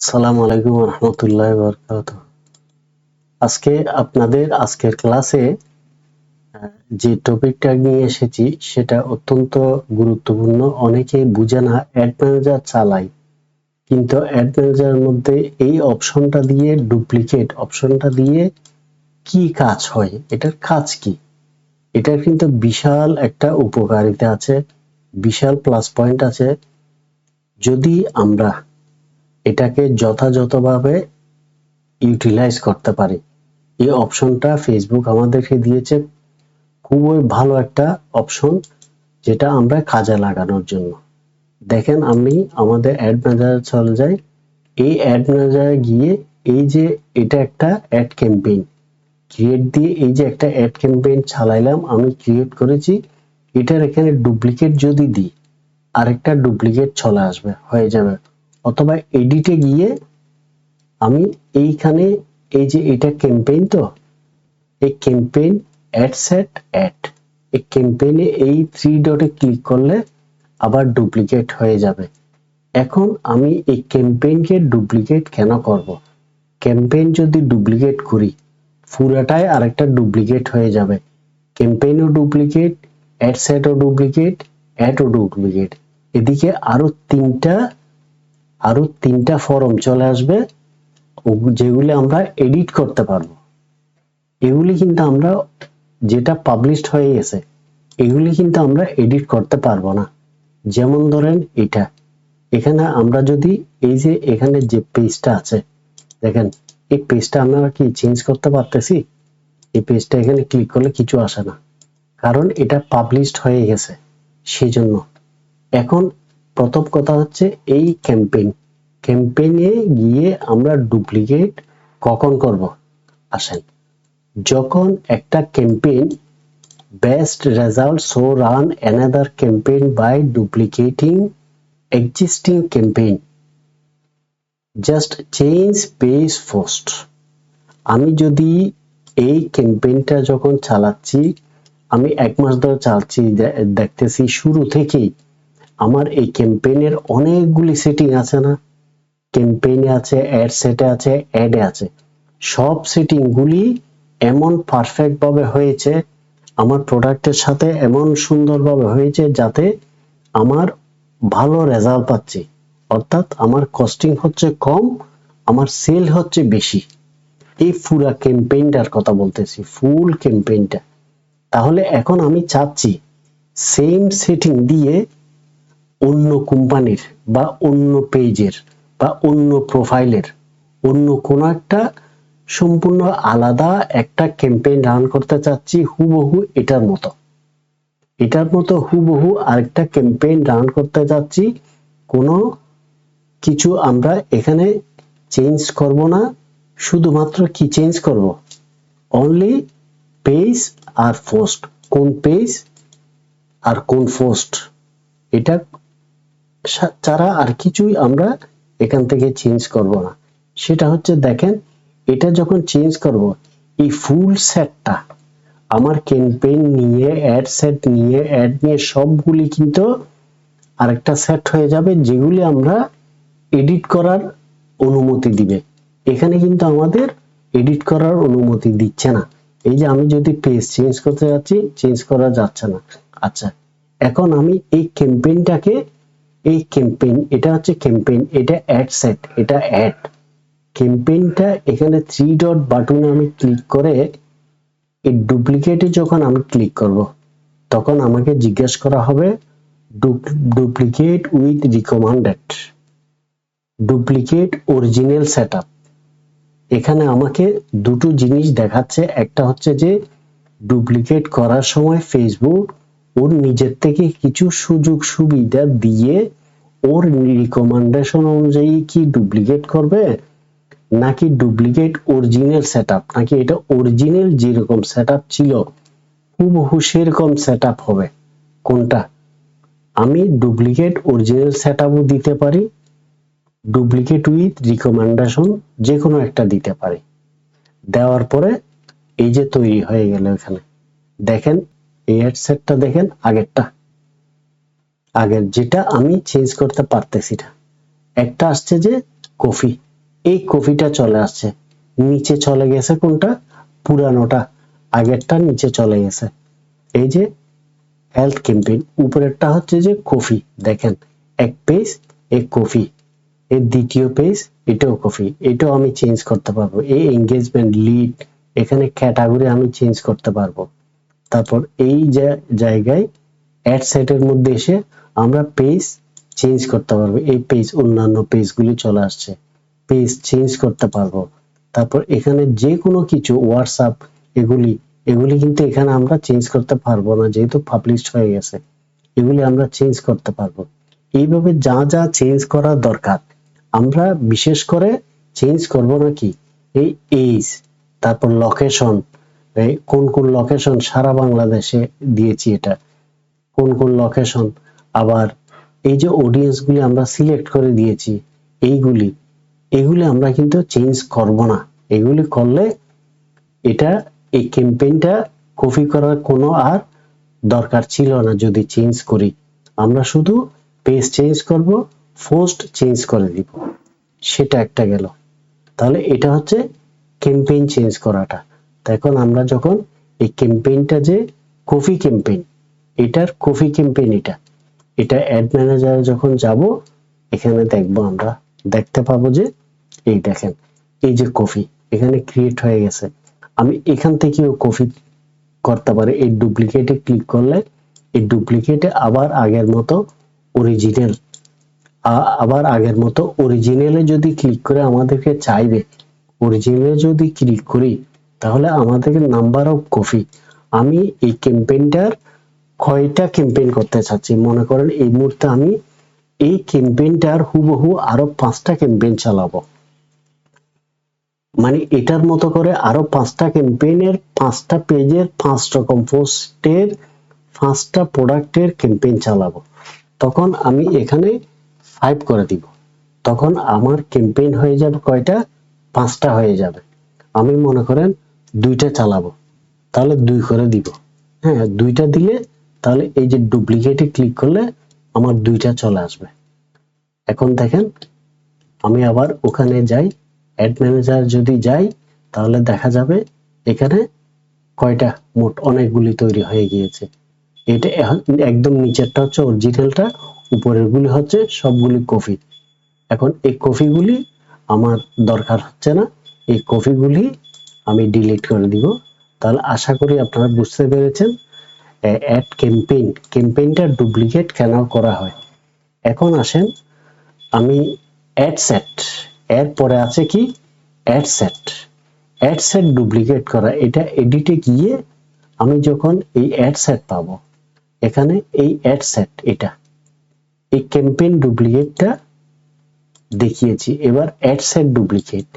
আসসালামু আলাইকুম রহমতুল্লাহ বরকাতুহ। আজকে আপনাদের আজকের ক্লাসে যে টপিকটা নিয়ে এসেছি সেটা অত্যন্ত গুরুত্বপূর্ণ। অনেকেই বুঝে না, অ্যাড ম্যানেজার চালায় কিন্তু অ্যাড ম্যানেজারের মধ্যে এই অপশনটা দিয়ে, ডুপ্লিকেট অপশনটা দিয়ে কি কাজ হয়, এটার কাজ কি, এটার কিন্তু বিশাল একটা উপকারিতা আছে, বিশাল প্লাস পয়েন্ট আছে যদি আমরা এটাকে যথাযথভাবে ইউটিলাইজ করতে পারি। এই অপশনটা ফেসবুক আমাদেরকে দিয়েছে, খুবই ভালো একটা অপশন যেটা আমরা কাজে লাগানোর জন্য। দেখেন, আমি আমাদের অ্যাড ম্যানেজারে চলে যাই। এই অ্যাড ম্যানেজারে গিয়ে এই যে এটা একটা অ্যাড ক্যাম্পেইন ক্রিয়েট দিয়ে, এই যে একটা অ্যাড ক্যাম্পেইন চালাইলাম, আমি ক্রিয়েট করেছি। এটার এখানে ডুপ্লিকেট যদি দিই, আরেকটা ডুপ্লিকেট চলে আসবে, হয়ে যাবে। অথবা এডিটে গিয়ে আমি এইখানে, এই যে এটা ক্যাম্পেইন, তো এই ক্যাম্পেইন অ্যাড সেট অ্যাড, এই ক্যাম্পেইনে এই থ্রি ডটে ক্লিক করলে আবার ডুপ্লিকেট হয়ে যাবে। এখন আমি এই ক্যাম্পেইনকে ডুপ্লিকেট কেন করব? ক্যাম্পেইন যদি ডুপ্লিকেট করি, পুরাটাই আরেকটা ডুপ্লিকেট হয়ে যাবে। ক্যাম্পেইনও ডুপ্লিকেট, অ্যাড সেটও ডুপ্লিকেট, অ্যাডও ডুপ্লিকেট। এদিকে আরো তিনটা ফরম চলে আসবে, যেগুলো আমরা এডিট করতে পারবো। এগুলি কিন্তু আমরা, যেটা পাবলিশড হয়ে গেছে, এগুলি কিন্তু আমরা এডিট করতে পারবো না। যেমন ধরেন এটা, এখানে আমরা যদি এই যে এখানে যে পেজটা আছে, দেখেন এই পেজটা আমরা কি চেঞ্জ করতে পারতেছি? এই পেজটা এখানে ক্লিক করলে কিছু আসে না, কারণ এটা পাবলিশড হয়ে গেছে, সেজন্য। এখন প্রথম কথা হচ্ছে এই ক্যাম্পেইনে গিয়ে আমরা ডুপ্লিকেট কখন করব? আসেন, যখন একটা campaign best results, so run another campaign by duplicating existing campaign, just change page first। আমি যদি এই ক্যাম্পেইনটা যখন চালাচ্ছি, আমি 1 মাস ধরে চালাচ্ছি, দেখতেছি শুরু থেকেই আমার এই ক্যাম্পেইনের অনেকগুলি সেটিং আছে না, ক্যাম্পেইনে আছে, অ্যাড সেটে আছে, অ্যাডে আছে, সব সেটিং গুলি এমন পারফেক্ট ভাবে হয়েছে, আমার প্রোডাক্টের সাথে এমন সুন্দরভাবে হয়েছে যাতে আমার ভালো রেজাল্ট পাচ্ছি। অর্থাৎ আমার কস্টিং হচ্ছে কম, আমার সেল হচ্ছে বেশি। এই পুরা ক্যাম্পেইনটার কথা বলতেছি, ফুল ক্যাম্পেইনটা। তাহলে এখন আমি চাচ্ছি সেম সেটিং দিয়ে অন্য কোম্পানির বা অন্য পেজের বা অন্য প্রোফাইলের অন্য কোনো একটা সম্পূর্ণ আলাদা একটা ক্যাম্পেইন রান করতে চাচ্ছি, হুবহু এটার মতো হুবহু আরেকটা ক্যাম্পেইন রান করতে চাচ্ছি। কোনো কিছু আমরা এখানে চেঞ্জ করব না, শুধুমাত্র কি চেঞ্জ করব? অনলি পেজ আর পোস্ট, কোন পেজ আর কোন পোস্ট, এটা ছাড়া আর কিছুই আমরা এখান থেকে চেঞ্জ করব না। সেটা হচ্ছে, দেখেন, এটা যখন চেঞ্জ করব, এই ফুল সেটটা আমার ক্যাম্পেইন নিয়ে, অ্যাড সেট নিয়ে, অ্যাড নিয়ে সবগুলি কিন্তু আরেকটা সেট হয়ে যাবে, যেগুলি আমরা এডিট করার অনুমতি দিবে। এখানে কিন্তু আমাদের এডিট করার অনুমতি দিচ্ছে না। এই যে আমি যদি পেজ চেঞ্জ করতে যাচ্ছি, চেঞ্জ করা যাচ্ছে না। আচ্ছা, এখন আমি এই ক্যাম্পেইনটাকে, এই ক্যাম্পেইন, এটা হচ্ছে ক্যাম্পেইন, এটা অ্যাড সেট, এটা অ্যাড ক্যাম্পেইনটা, এখানে থ্রি ডট বাটনে আমি ক্লিক করে এই ডুপ্লিকেটে যখন আমি ক্লিক করব, তখন আমাকে জিজ্ঞেস করা হবে duplicate with recommended, duplicate original setup. এখানে আমাকে দুটো জিনিস দেখাচ্ছে, একটা হচ্ছে যে ডুপ্লিকেট করার সময় ফেসবুক ওর নিজের থেকে কিছু সুযোগ সুবিধা দিয়ে ওর রিকমেন্ডেশন অনুযায়ী কি ডুপ্লিকেট করবে, নাকি ডুপ্লিকেট অরিজিনাল সেটআপ, নাকি এটা অরিজিনাল যেরকম সেটআপ ছিল হুবহু সেরকম সেটআপ হবে। কোনটা? আমি ডুপ্লিকেট অরিজিনাল সেটআপও দিতে পারি, ডুপ্লিকেট উইথ রিকমেন্ডেশন যে কোনো একটা দিতে পারি। দেওয়ার পরে এই যে তৈরি হয়ে গেল। এখানে দেখেন, এই অ্যাড সেটটা দেখেন, আগের যেটা আমি চেঞ্জ করতে পারতেছি না। একটা আসছে যে কফি, এই কপিটা চলে আসছে, নিচে চলে গেছে কোনটা, পুরানোটা, আগেরটা নিচে চলে গেছে। এই যে হেলথ ক্যাম্পেইন, উপরেরটা হচ্ছে যে কফি, দেখেন এক পেজ এক কফি, এর দ্বিতীয় পেজ এটাও কফি, এটাও আমি চেঞ্জ করতে পারবো। এই এঙ্গেজমেন্ট লিড, এখানে ক্যাটাগরি আমি চেঞ্জ করতে পারবো। তারপর এই যে জায়গায় অ্যাড সেটের মধ্যে এসে আমরা পেজ চেঞ্জ করতে পারবো। এই পেজ অন্যান্য পেজগুলি চলে আসছে, পেজ চেঞ্জ করতে পারবো। তারপর এখানে যে কোনো কিছু হোয়াটসঅ্যাপ, এগুলি এগুলি কিন্তু এখানে আমরা চেঞ্জ করতে পারবো না, যেহেতু পাবলিশড হয়ে গেছে। এগুলি আমরা চেঞ্জ করতে পারবো। এইভাবে যা যা চেঞ্জ করার দরকার আমরা বিশেষ করে চেঞ্জ করব নাকি, এই এজ, তারপর লোকেশন, কোন কোন লোকেশন সারা বাংলাদেশে দিয়েছি, এটা কোন কোন লোকেশন, আবার এই যে অডিয়েন্স গুলি আমরা সিলেক্ট করে দিয়েছি, এইগুলি এগুলি আমরা কিন্তু চেঞ্জ করব না। এগুলি করলে এটা, এই ক্যাম্পেইনটা কপি করার কোনো আর দরকার ছিল না। যদি চেঞ্জ করি, আমরা শুধু পেজ চেঞ্জ করব, পোস্ট চেঞ্জ করে দিব, সেটা একটা গেল। তাহলে এটা হচ্ছে ক্যাম্পেইন চেঞ্জ করাটা। তো এখন আমরা যখন এই ক্যাম্পেইনটা যে কপি ক্যাম্পেইন, এটার কপি ক্যাম্পেইন, এটা অ্যাড ম্যানেজারে যখন যাব, এখানে দেখব, আমরা দেখতে পাবো যে এই দেখেন এই যে কপি এখানে ক্রিয়েট হয়ে গেছে। আমি এখান থেকেও কপি করতে পারি। এই ডুপ্লিকেটে ক্লিক করলে এই ডুপ্লিকেটে আবার আগের মতো অরিজিনাল, আবার আগের মতো অরিজিনালে যদি ক্লিক করে আমাদেরকে চাইবে, অরিজিনালে যদি ক্লিক করি তাহলে আমাদের নাম্বার অফ কপি, আমি এই ক্যাম্পেইনটার কয়টা ক্যাম্পেইন করতে চাচ্ছি, মনে করেন এই মুহূর্তে আমি এই ক্যাম্পেইনটার হুবহু আরো 5টা ক্যাম্পেইন চালাবো, মানে এটার মতো করে আরো 5টা ক্যাম্পেইনের 5টা পেজের 5 রকম পোস্টের 5টা প্রোডাক্টের ক্যাম্পেইন চালাবো। তখন আমি এখানে 5 করে দিব, তখন আমার ক্যাম্পেইন হয়ে যাবে কয়টা, 5টা হয়ে যাবে। আমি মনে করেন 2টা চালাবো, তাহলে 2 করে দিব। হ্যাঁ, 2টা দিলে তাহলে এই যে ডুপ্লিকেটে ক্লিক করলে আমার 2টা চলে আসবে। এখন দেখেন আমি আবার ওখানে যাই, অ্যাড ম্যানেজার যদি যাই তাহলে দেখা যাবে এখানে কয়টা, মোট অনেকগুলি তৈরি হয়ে গিয়েছে। এটা একদম নিচেরটা হচ্ছে অরিজিনালটা, উপরের গুলি হচ্ছে সবগুলি কপি। এখন এই কপিগুলি আমার দরকার হচ্ছে না, এই কপিগুলি আমি ডিলিট করে দিব। তাহলে আশা করি আপনারা বুঝতে পেরেছেন অ্যাড ক্যাম্পেইন, ক্যাম্পেইনটা ডুপ্লিকেট কেন করা হয়। এখন আসেন আমি অ্যাড সেট, এর পরে আছে কি ad set, ad set duplicate করা, এটা এডিটে গিয়ে আমি যখন এই অ্যাড সেট পাবো, এখানে এই অ্যাড সেট, এটা এই ক্যাম্পেইন ডুপ্লিকেটটা দেখিয়েছি। এবার অ্যাড সেট ডুপ্লিকেট,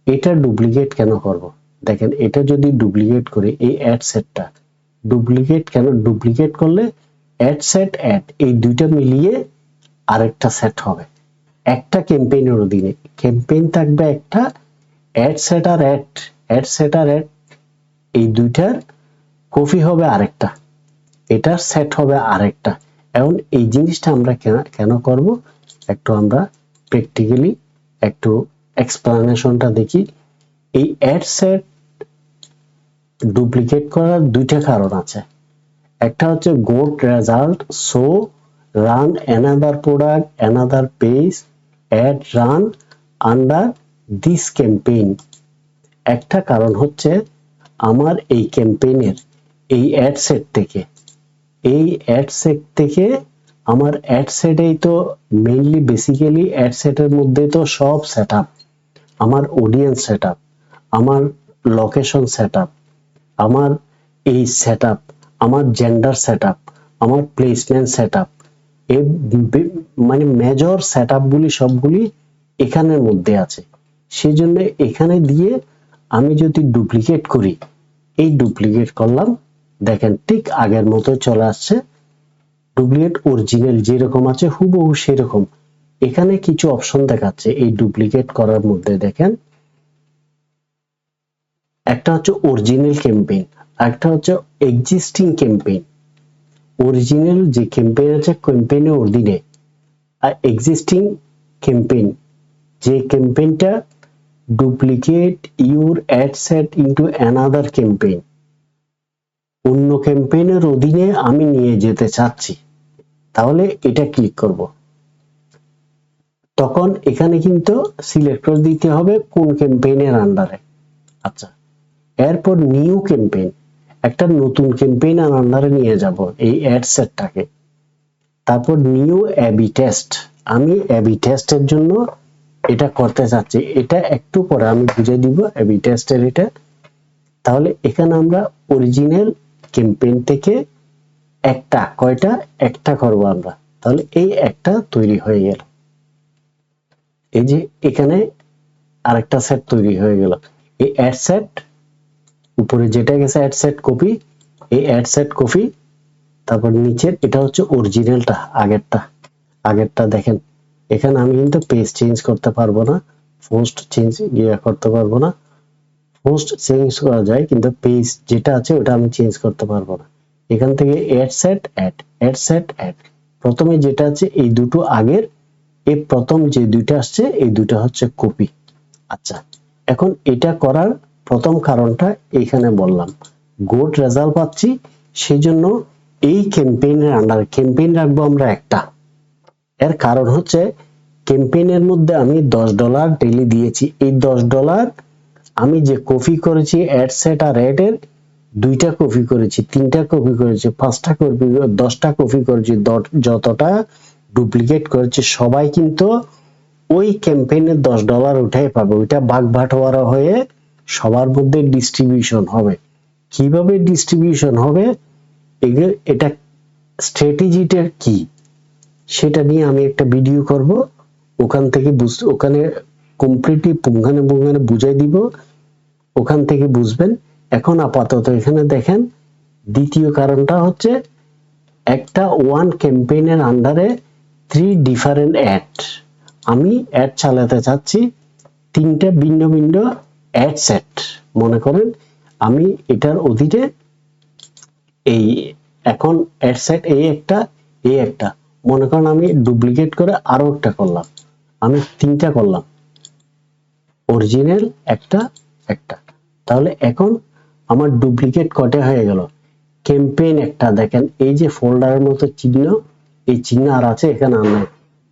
এটা ডুপ্লিকেট কেন করব, দেখেন এটা যদি ডুপ্লিকেট করি, এই অ্যাড সেটটা ডুপ্লিকেট কেন, ডুপ্লিকেট করলে অ্যাড সেট অ্যাড এই দুইটা মিলিয়ে আরেকটা সেট হবে একটা ক্যাম্পেইনের অধীনে। ক্যাম্পেইন থাকবে একটা, অ্যাড সেট আর অ্যাড, অ্যাড সেট আর অ্যাড এই দুইটার কপি হবে আরেকটা, এটার সেট হবে আরেকটা। এখন এই জিনিসটা আমরা কেন করব, একটু আমরা প্র্যাকটিক্যালি একটু এক্সপ্লানেশনটা দেখি। এই অ্যাড সেট ডুপ্লিকেট করার দুইটা কারণ আছে। একটা হচ্ছে goat result so run another product another page add run under this campaign. একটা কারণ হচ্ছে আমার এই ক্যাম্পেইনের এই অ্যাড সেট থেকে, এই অ্যাড সেট থেকে আমার অ্যাড সেটেই তো মেইনলি বেসিক্যালি অ্যাড সেটের মধ্যে তো সব সেটআপ, আমার অডিয়েন্স সেটআপ, আমার লোকেশন সেটআপ, আমার এই সেটআপ, আমার জেন্ডার সেটআপ, আমার প্লেসমেন্ট সেটআপ, এই মানে মেজর সেটআপ গুলি সবগুলি এখানের মধ্যে আছে। সেজন্য এখানে দিয়ে আমি যদি ডুপ্লিকেট করি, এই ডুপ্লিকেট করলাম, দেখেন ঠিক আগের মতো চলে আসছে। ডুপ্লিকেট অরিজিনাল যেরকম আছে হুবহু সেরকম। এখানে কিছু অপশন দেখাচ্ছে এই ডুপ্লিকেট করার মধ্যে, দেখেন একটা হচ্ছে অরিজিনাল ক্যাম্পেইন, একটা হচ্ছে এক্সিস্টিং ক্যাম্পেইন। অরিজিনাল যে ক্যাম্পেইন আছে ক্যাম্পেইনের অধীনে, আর এক্সিস্টিং ক্যাম্পেইন যে ক্যাম্পেইনটা duplicate your ad set into another campaign, অন্য ক্যাম্পেইনের অধীনে আমি নিয়ে যেতে চাচ্ছি, তাহলে এটা ক্লিক করব। তখন এখানে কিন্তু সিলেক্ট করে দিতে হবে কোন ক্যাম্পেইনের আন্ডারে। আচ্ছা, এরপর নিউ ক্যাম্পেইন, একটা নতুন ক্যাম্পেইনের আন্ডারে নিয়ে যাব এই অ্যাড সেটটাকে। তারপর নিউ এবি টেস্ট, আমি এবি টেস্টের জন্য এটা করতে চাচ্ছি, এটা একটু পরে আমি বুঝিয়ে দিব এবি টেস্টের এটা। তাহলে এখানে আমরা অরিজিনাল ক্যাম্পেইন থেকে একটা, কয়টা, একটা করব আমরা, তাহলে এই একটা তৈরি হয়ে গেল। এই যে এখানে আরেকটা সেট তৈরি হয়ে গেল, এই অ্যাড সেট উপরে যেটা গেছে অ্যাড সেট কপি, এই অ্যাড সেট কপি, তারপর নিচের এটা হচ্ছে অরিজিনালটা, আগেরটা দেখেন এখানে আমি কিন্তু পেজ চেঞ্জ করতে পারবো না, পোস্ট চেঞ্জ করতে পারবো না, পোস্ট চেঞ্জ করা যায় কিন্তু পেজ যেটা আছে ওটা আমি চেঞ্জ করতে পারবো না। এখান থেকে অ্যাড সেট অ্যাড, প্রথমে যেটা আছে এই দুটো আগের, এই প্রথম যে দুইটা আসছে এই দুটো হচ্ছে কপি। আচ্ছা, এখন এটা করার প্রথম কারণটা এখানে বললাম, গুড রেজাল্ট পাচ্ছি, সেই জন্য এই ক্যাম্পেইনের আন্ডার ক্যাম্পেইন রাখবো আমরা একটা। এর কারণ হচ্ছে ক্যাম্পেইনের মধ্যে আমি $10 ডেইলি দিয়েছি, এই $10 আমি যে কপি করেছি অ্যাড সেট আর অ্যাড এর, দুইটা কপি করেছি, তিনটা কপি করেছি, পাঁচটা কপি, 10টা কপি করেছি, যতটা ডুপ্লিকেট করেছি সবাই কিন্তু ওই ক্যাম্পেইনের $10 উঠাই পাবে, ওইটা ভাগ বাটোয়ারা হয়ে সবার মধ্যে ডিস্ট্রিবিউশন হবে। কিভাবে ডিস্ট্রিবিউশন হবে, এটা স্ট্র্যাটেজিটা কি সেটা নিয়ে আমি একটা ভিডিও করব, ওখান থেকে ওখানে কমপ্লিটলি পুঙ্খানুপুঙ্খানে বুঝাই দিব, ওখান থেকে বুঝবেন। এখন আপাতত এখানে দেখেন দ্বিতীয় কারণটা হচ্ছে একটা ওয়ান ক্যাম্পেইনের আন্ডারে 3 ডিফারেন্ট অ্যাড, আমি অ্যাড চালাতে চাচ্ছি তিনটা ভিন্ন ভিন্ন অ্যাড সেট। মনে করেন আমি এটার অধীনে এই এখন অ্যাড সেট এই একটা, মনে করেন আমি ডুপ্লিকেট করে আরো একটা করলাম, আমি তিনটা করলাম, অরিজিনাল একটা, তাহলে এখন আমার ডুপ্লিকেট কয়টা হয়ে গেল, ক্যাম্পেইন একটা, দেখেন এই যে ফোল্ডারের মতো চিহ্ন, এই চিহ্ন আর আছে এখানে আমরা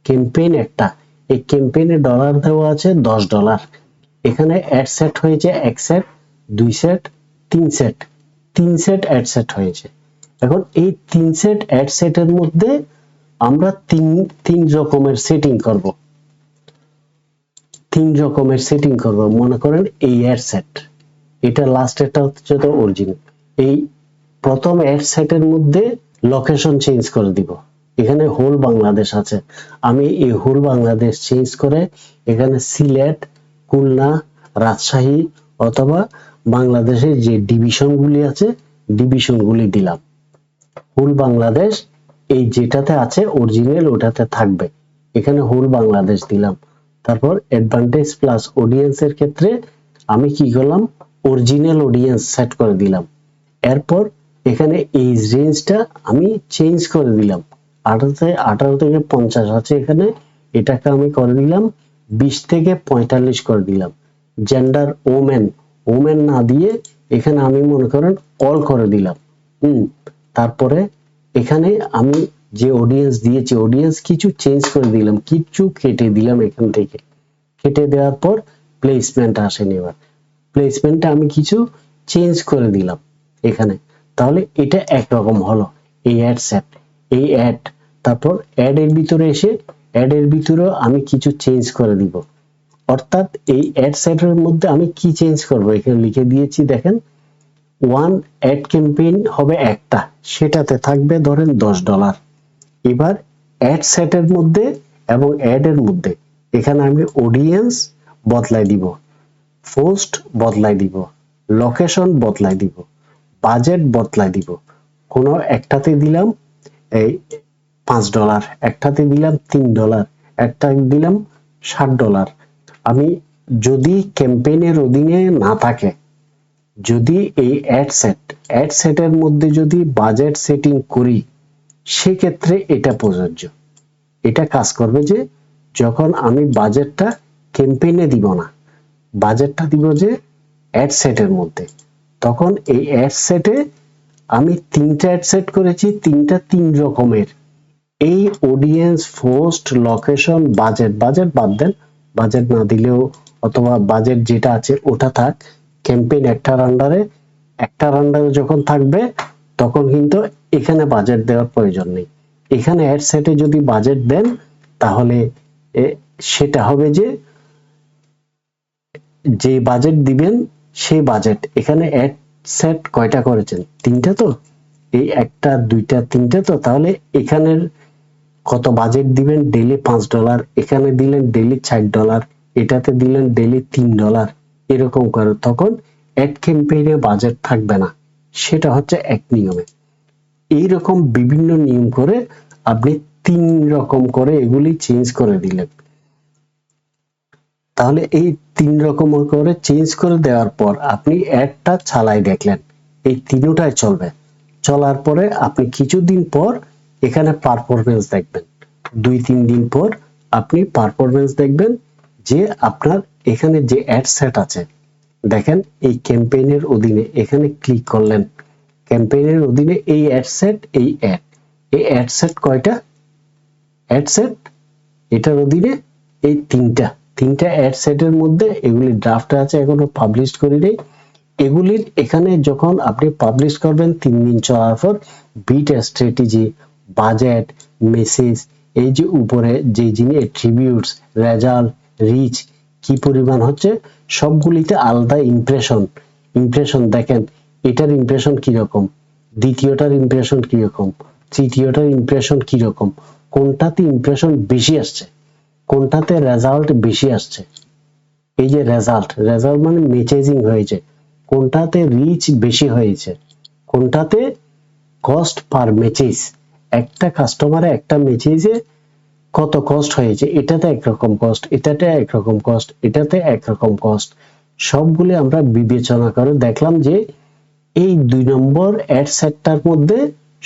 ক্যাম্পেইন একটা, এই ক্যাম্পেইনে ডলার দেওয়া আছে $10, এখানে অ্যাড সেট হয়েছে এক সেট, দুই সেট, তিন সেট অ্যাড সেট হয়েছে। এখন এই 3 সেট অ্যাড সেটের মধ্যে আমরা তিন রকমের সেটিং করব, মনে করেন এই অ্যাড সেট, এটা লাস্ট এটা হচ্ছে তো অরিজিনাল, এই প্রথম অ্যাড সেটের মধ্যে লোকেশন চেঞ্জ করে দিব, এখানে হোল বাংলাদেশ আছে, আমি এই হোল বাংলাদেশ চেঞ্জ করে এখানে সিলেট, খুলনা, রাজশাহী অথবা বাংলাদেশের যে ডিভিশনগুলি আছে ডিভিশনগুলি দিলাম, হোল বাংলাদেশ এই যেটাতে আছে অরিজিনাল ওটাতে থাকবে, এখানে হোল বাংলাদেশ দিলাম। তারপর অ্যাডভান্টেজ প্লাস অডিয়েন্স এর ক্ষেত্রে আমি কি করলাম, অরিজিনাল অডিয়েন্স সেট করে দিলাম। এরপর এখানে এজ রেঞ্জটা আমি চেঞ্জ করে দিলাম, 18 থেকে 50 আছে এখানে, এটাকে আমি করে দিলাম 20 থেকে 45 করে দিলাম। জেন্ডার ওমেন না দিয়ে এখানে আমি মনে করেন অল করে দিলাম। তারপরে এখানে আমি যে অডিয়েন্স দিয়েছি অডিয়েন্স কিছু চেঞ্জ করে দিলাম, কিছু কেটে দিলাম, এখান থেকে কেটে দেওয়ার পর প্লেসমেন্ট আসেন, এবার প্লেসমেন্টটা আমি কিছু চেঞ্জ করে দিলাম এখানে, তাহলে এটা একরকম হলো এই অ্যাড সেট, এই অ্যাড। তারপর অ্যাড এর ভিতরে এসে অ্যাড এর ভিতরেও আমি কিছু চেঞ্জ করে দিব, অর্থাৎ এই অ্যাড সেটের মধ্যে আমি কি চেঞ্জ করব এখানে লিখে দিয়েছি দেখেন, ওয়ান অ্যাড ক্যাম্পেইন হবে একটা, সেটাতে থাকবে ধরেন $10। এবার অ্যাড সেটের মধ্যে এবং অ্যাড এর মধ্যে এখানে আমি অডিয়েন্স বদলাই দিব, পোস্ট বদলাই দিব, লোকেশন বদলাই দিব, বাজেট বদলাই দিব, কোনো একটাতে দিলাম এই $5, একটাতে দিলাম $3, একটা দিলাম $60। আমি যদি ক্যাম্পেইনের অধীনে না থাকে, যদি এই অ্যাড সেটের মধ্যে যদি বাজেট সেটিং করি, সেক্ষেত্রে এটা প্রযোজ্য, এটা কাজ করবে যে যখন আমি বাজেটটা ক্যাম্পেইনে দিব না, বাজেটটা দিব যে অ্যাড সেটের মধ্যে। তখন এই অ্যাড সেটে আমি 3টা অ্যাড সেট করেছি, 3টা 3 রকমের। এই অডিয়েন্স, পোস্ট, লোকেশন, বাজেট বাদ দেন, বাজেট না দিলেও অথবা বাজেট যেটা আছে ওটা থাক, ক্যাম্পেইন একটার আন্ডারে যখন থাকবে তখন কিন্তু এখানে বাজেট দেওয়ার প্রয়োজন নেই। এখানে অ্যাড সেটে যদি বাজেট দেন তাহলে সেটা হবে যে বাজেট দিবেন সেই বাজেট। এখানে অ্যাড সেট কয়টা করেছেন? 3টা তো, এই 1টা 2টা 3টা তো, তাহলে এখানের কত বাজেট দিবেন? ডেইলি $5, এখানে দিলেন ডেইলি $60, এটাতে দিলেন ডেইলি $3, এরকম করে। তখন অ্যাড ক্যাম্পেইনে বাজেট থাকবে না, সেটা হচ্ছে এক নিয়মে। এইরকম বিভিন্ন নিয়ম করে আপনি 3 রকম করে এগুলি চেঞ্জ করে দিলেন। তাহলে এই 3 রকম করে চেঞ্জ করে দেওয়ার পর আপনি অ্যাডটা চালাই দেখলেন, এই তিনটাই চলবে। চলার পরে আপনি কিছুদিন পর এখানে পারফরমেন্স দেখবেন, 2-3 দিন পর আপনি পারফরমেন্স দেখবেন যে আপনার এখানে যে অ্যাড সেট আছে, দেখেন এই ক্যাম্পেইনের অধীনে এখানে ক্লিক করলেন, ক্যাম্পেইনের অধীনে এই অ্যাড সেট, এই অ্যাড সেট কয়টা? অ্যাড সেট এটার অধীনে এই তিনটা অ্যাড সেটের মধ্যে এগুলি ড্রাফটে আছে, এখনো পাবলিশ করি নাই। এগুলির এখানে যখন আপনি পাবলিশ করবেন 3 দিন চলার পর বিট স্ট্র্যাটেজি, বাজেট, মেসেজ, এই যে উপরে যে জিনিস অ্যাট্রিবিউটস, রেজাল্ট, রিচ কি পরিমাণ হচ্ছে, সবগুলিতে আলাদা ইমপ্রেশন দেখেন, এটার ইমপ্রেশন কি রকম, দ্বিতীয়টার ইমপ্রেশন কি রকম, তৃতীয়টার ইমপ্রেশন কি রকম, কোনটাতে ইমপ্রেশন বেশি আসছে, কোনটাতে রেজাল্ট বেশি আসছে। এই যে রেজাল্ট মানে মেসেজিং হয়েছে, কোনটাতে রিচ বেশি হয়েছে, কোনটাতে কস্ট পার মেসেজ, একটা কাস্টমারে একটা মেসেজে কত কস্ট হয়েছে, এটাতে একরকম কস্ট, এটাতে একরকম কস্ট, এটাতে একরকম কস্ট, সবগুলি আমরা বিবেচনা করে দেখলাম যে এই 2 নম্বর অ্যাড সেটটার মধ্যে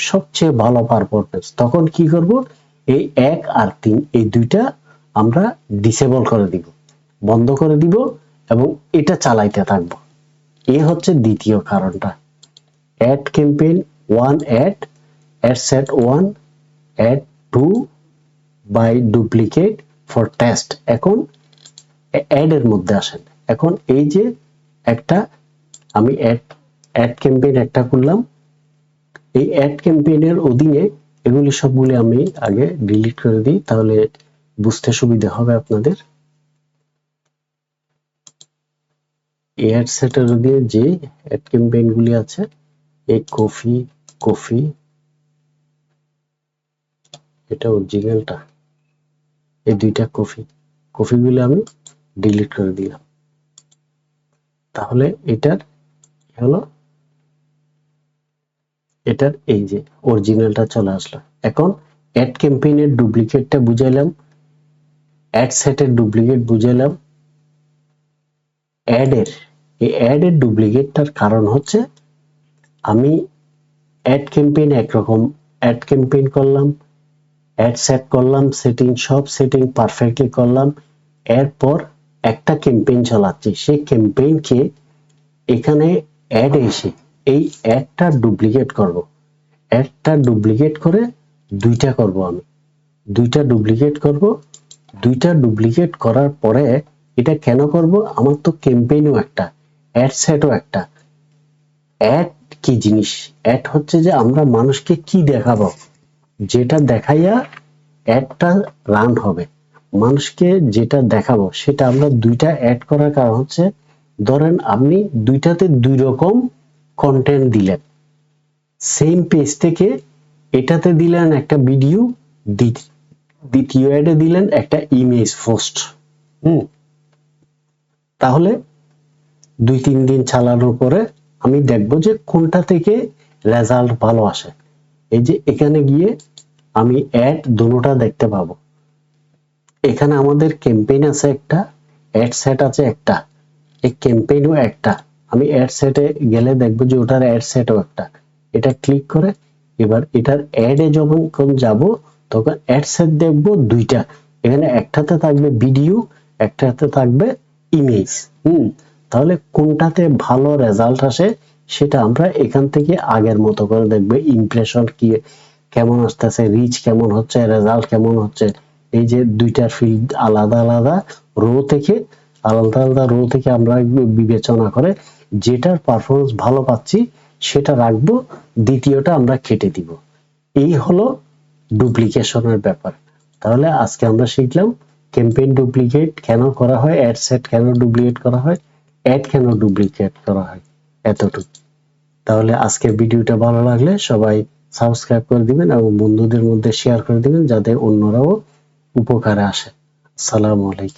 সবচেয়ে ভালো পারফরম্যান্স। তখন কি করব, এই 1 আর 3 এই দুইটা আমরা ডিসেবল করে দিব, বন্ধ করে দিব এবং এটা চালাইতে থাকবো। এই হচ্ছে দ্বিতীয় কারণটা। Ad campaign 1 ad set 1, ad 2 by duplicate for test. এখন অ্যাড এর মধ্যে আসেন। এখন এই যে একটা আমি অ্যাড ক্যাম্পেইন একটা করলাম, এই অ্যাড ক্যাম্পেইনের অধীনে এগুলি সবগুলি আমি আগে ডিলিট করে দিই, তাহলে বুঝতে সুবিধা হবে আপনাদের। অ্যাড সেটের অধীনে যে অ্যাড ক্যাম্পেইন গুলি আছে, এই কফি এটা অরিজিনালটা, এই দুইটা কফিগুলো আমি ডিলিট করে দিলাম। তাহলে এটার এই যে অরিজিনালটা চলে আসলো। এখন অ্যাড ক্যাম্পেইনের ডুপ্লিকেটটা বুঝাইলাম, অ্যাড সেটের ডুপ্লিকেট বুঝাইলাম। এই অ্যাড এর ডুপ্লিকেটটার কারণ হচ্ছে আমি অ্যাড ক্যাম্পেইন একরকম অ্যাড ক্যাম্পেইন করলাম, অ্যাড সেট করলাম, সব সেটিং পারফেক্টলি করলাম, এরপর একটা ক্যাম্পেইন চালাচ্ছি, সেই ক্যাম্পেইনকে এখানে অ্যাড এসে এই অ্যাডটা ডুপ্লিকেট করব, অ্যাডটা ডুপ্লিকেট করে দুইটা করব, আমি দুইটা ডুপ্লিকেট করার পরে এটা কেন করব, আমার তো ক্যাম্পেইনও একটা, অ্যাড সেটও একটা। অ্যাড কি জিনিস? অ্যাড হচ্ছে যে আমরা মানুষকে কি দেখাবো, যেটা দেখাইয়া অ্যাডটা রান হবে, মানুষকে যেটা দেখাবো সেটা আমরা দুইটা অ্যাড করার কারণ হচ্ছে, ধরেন আপনি দুইটাতে 2 রকম কন্টেন্ট দিলেন, সেম পেজ থেকে এটাতে দিলেন একটা ভিডিও, দ্বিতীয় অ্যাডে দিলেন একটা ইমেজ পোস্ট। তাহলে 2-3 দিন চালানোর পরে আমি দেখব যে কোনটা থেকে রেজাল্ট ভালো আসে। এই যে এখানে গিয়ে আমি অ্যাড দুটোটা দেখতে পাবো। এখানে আমাদের ক্যাম্পেইন আছে একটা, অ্যাড সেট আছে একটা, এই ক্যাম্পেইনও একটা, আমি অ্যাড সেটে গেলে দেখবো যে ওটার অ্যাড সেটও একটা। এটা ক্লিক করে এবার এটার অ্যাডে যখন যাব তখন অ্যাড সেট দেখবো দুইটা, এখানে একটাতে থাকবে ভিডিও, একটাতে থাকবে ইমেজ। তাহলে কোনটাতে ভালো রেজাল্ট আসে সেটা আমরা এখান থেকে আগের মতো করে দেখবে, ইমপ্রেশন কি কেমন আসতেছে, রিচ কেমন হচ্ছে, রেজাল্ট কেমন হচ্ছে। এই যে দুইটার ফিল্ড আলাদা আলাদা রো থেকে আমরা বিবেচনা করে যেটার পারফরমেন্স ভালো পাচ্ছি সেটা রাখবো, দ্বিতীয়টা আমরা কেটে দিব। এই হলো ডুপ্লিকেশনের ব্যাপার। তাহলে আজকে আমরা শিখলাম ক্যাম্পেইন ডুপ্লিকেট কেন করা হয়, অ্যাড সেট কেন ডুপ্লিকেট করা হয়, অ্যাড কেন ডুপ্লিকেট করা হয়, এতটুকু। তাহলে আজকের ভিডিওটা ভালো লাগলে সবাই সাবস্ক্রাইব করে দিবেন এবং বন্ধুদের মধ্যে শেয়ার করে দিবেন যাতে অন্যরাও উপকারে আসে। আসসালামু আলাইকুম।